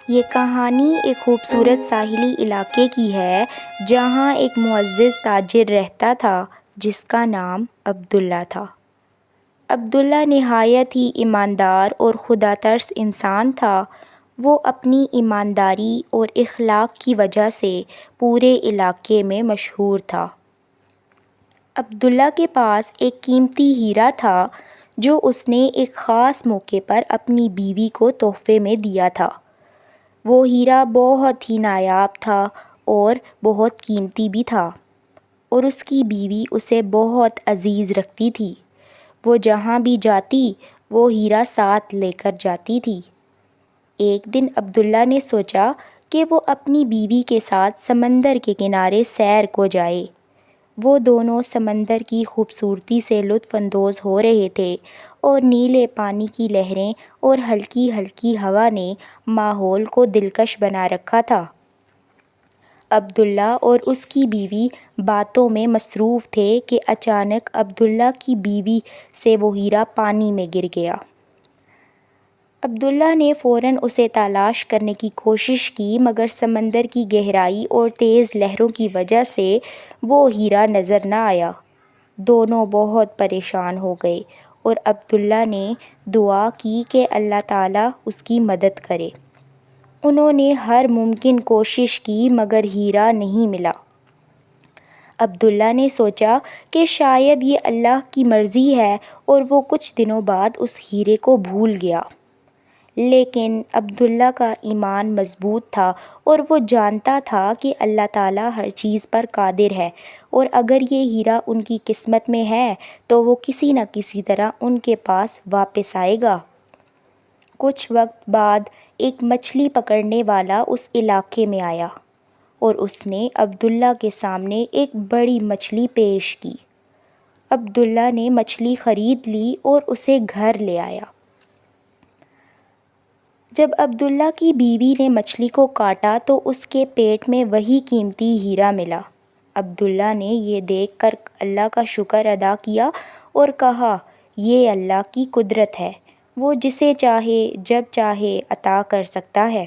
یہ کہانی ایک خوبصورت ساحلی علاقے کی ہے جہاں ایک معزز تاجر رہتا تھا جس کا نام عبداللہ تھا۔ عبداللہ نہایت ہی ایماندار اور خدا ترس انسان تھا۔ وہ اپنی ایمانداری اور اخلاق کی وجہ سے پورے علاقے میں مشہور تھا۔ عبداللہ کے پاس ایک قیمتی ہیرا تھا جو اس نے ایک خاص موقع پر اپنی بیوی کو تحفے میں دیا تھا۔ وہ ہیرا بہت ہی نایاب تھا اور بہت قیمتی بھی تھا، اور اس کی بیوی اسے بہت عزیز رکھتی تھی۔ وہ جہاں بھی جاتی وہ ہیرا ساتھ لے کر جاتی تھی۔ ایک دن عبداللہ نے سوچا کہ وہ اپنی بیوی کے ساتھ سمندر کے کنارے سیر کو جائے۔ وہ دونوں سمندر کی خوبصورتی سے لطف اندوز ہو رہے تھے اور نیلے پانی کی لہریں اور ہلکی ہلکی ہوا نے ماحول کو دلکش بنا رکھا تھا۔ عبداللہ اور اس کی بیوی باتوں میں مصروف تھے کہ اچانک عبداللہ کی بیوی سے وہ ہیرا پانی میں گر گیا۔ عبداللہ نے فوراً اسے تلاش کرنے کی کوشش کی، مگر سمندر کی گہرائی اور تیز لہروں کی وجہ سے وہ ہیرا نظر نہ آیا۔ دونوں بہت پریشان ہو گئے اور عبداللہ نے دعا کی کہ اللہ تعالیٰ اس کی مدد کرے۔ انہوں نے ہر ممکن کوشش کی مگر ہیرا نہیں ملا۔ عبداللہ نے سوچا کہ شاید یہ اللہ کی مرضی ہے اور وہ کچھ دنوں بعد اس ہیرے کو بھول گیا۔ لیکن عبداللہ کا ایمان مضبوط تھا اور وہ جانتا تھا کہ اللہ تعالیٰ ہر چیز پر قادر ہے، اور اگر یہ ہیرا ان کی قسمت میں ہے تو وہ کسی نہ کسی طرح ان کے پاس واپس آئے گا۔ کچھ وقت بعد ایک مچھلی پکڑنے والا اس علاقے میں آیا اور اس نے عبداللہ کے سامنے ایک بڑی مچھلی پیش کی۔ عبداللہ نے مچھلی خرید لی اور اسے گھر لے آیا۔ جب عبداللہ کی بیوی نے مچھلی کو کاٹا تو اس کے پیٹ میں وہی قیمتی ہیرا ملا۔ عبداللہ نے یہ دیکھ کر اللہ کا شکر ادا کیا اور کہا، یہ اللہ کی قدرت ہے، وہ جسے چاہے جب چاہے عطا کر سکتا ہے۔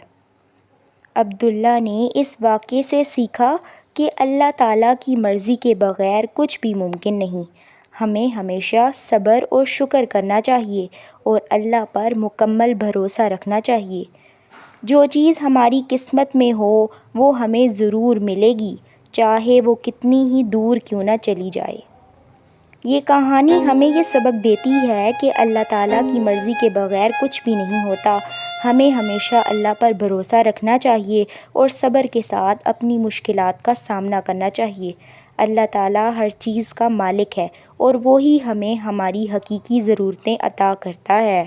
عبداللہ نے اس واقعے سے سیکھا کہ اللہ تعالیٰ کی مرضی کے بغیر کچھ بھی ممکن نہیں۔ ہمیں ہمیشہ صبر اور شکر کرنا چاہیے اور اللہ پر مکمل بھروسہ رکھنا چاہیے۔ جو چیز ہماری قسمت میں ہو وہ ہمیں ضرور ملے گی، چاہے وہ کتنی ہی دور کیوں نہ چلی جائے۔ یہ کہانی ہمیں یہ سبق دیتی ہے کہ اللہ تعالیٰ کی مرضی کے بغیر کچھ بھی نہیں ہوتا۔ ہمیں ہمیشہ اللہ پر بھروسہ رکھنا چاہیے اور صبر کے ساتھ اپنی مشکلات کا سامنا کرنا چاہیے۔ اللہ تعالیٰ ہر چیز کا مالک ہے اور وہی ہمیں ہماری حقیقی ضرورتیں عطا کرتا ہے۔